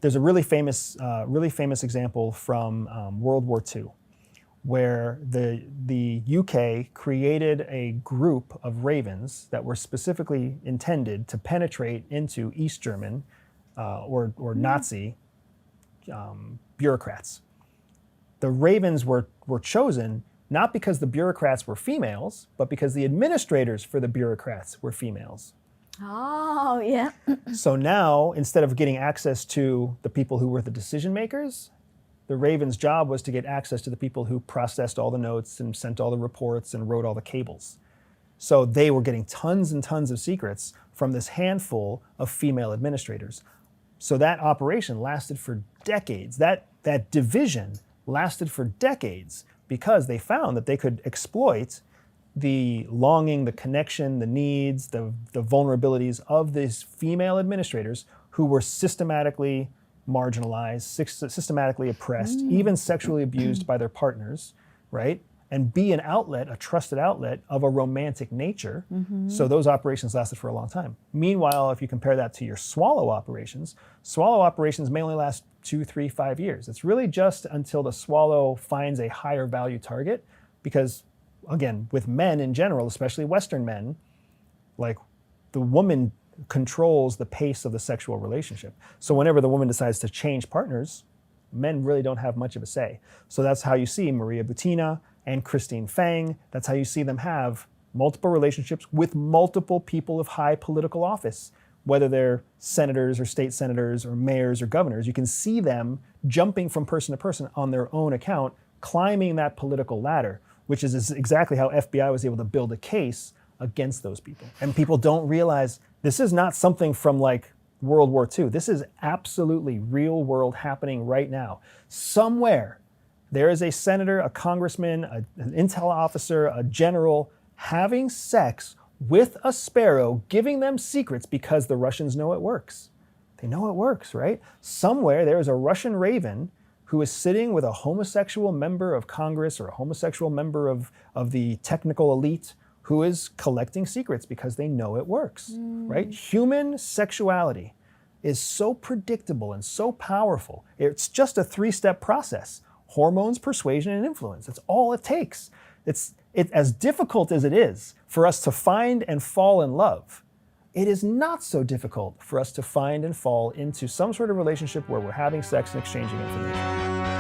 There's a really famous example from World War II, where the UK created a group of ravens that were specifically intended to penetrate into East German or Nazi bureaucrats. The ravens were chosen not because the bureaucrats were females, but because the administrators for the bureaucrats were females. Oh, yeah. So now, instead of getting access to the people who were the decision makers, the Raven's job was to get access to the people who processed all the notes and sent all the reports and wrote all the cables. So they were getting tons and tons of secrets from this handful of female administrators. So that operation lasted for decades. That division lasted for decades because they found that they could exploit the longing, the connection, the needs, the vulnerabilities of these female administrators who were systematically marginalized, systematically oppressed, even sexually abused by their partners, right? And be an outlet, a trusted outlet of a romantic nature. So those operations lasted for a long time. Meanwhile, if you compare that to your swallow operations may only last 2, 3, 5 years. It's really just until the swallow finds a higher value target, because again, with men in general, especially Western men, like the woman controls the pace of the sexual relationship. So whenever the woman decides to change partners, men really don't have much of a say. So that's how you see Maria Butina and Christine Fang. That's how you see them have multiple relationships with multiple people of high political office, whether they're senators or state senators or mayors or governors. You can see them jumping from person to person on their own account, climbing that political ladder, which is exactly how FBI was able to build a case against those people. And people don't realize this is not something from like World War II. This is absolutely real world happening right now. Somewhere there is a senator, a congressman, an intel officer, a general having sex with a sparrow, giving them secrets because the Russians know it works. They know it works, right? Somewhere there is a Russian raven who is sitting with a homosexual member of Congress or a homosexual member of the technical elite who is collecting secrets because they know it works, right? Human sexuality is so predictable and so powerful. It's just a 3-step process: hormones, persuasion, and influence. That's all it takes. It's as difficult as it is for us to find and fall in love, it is not so difficult for us to find and fall into some sort of relationship where we're having sex and exchanging information.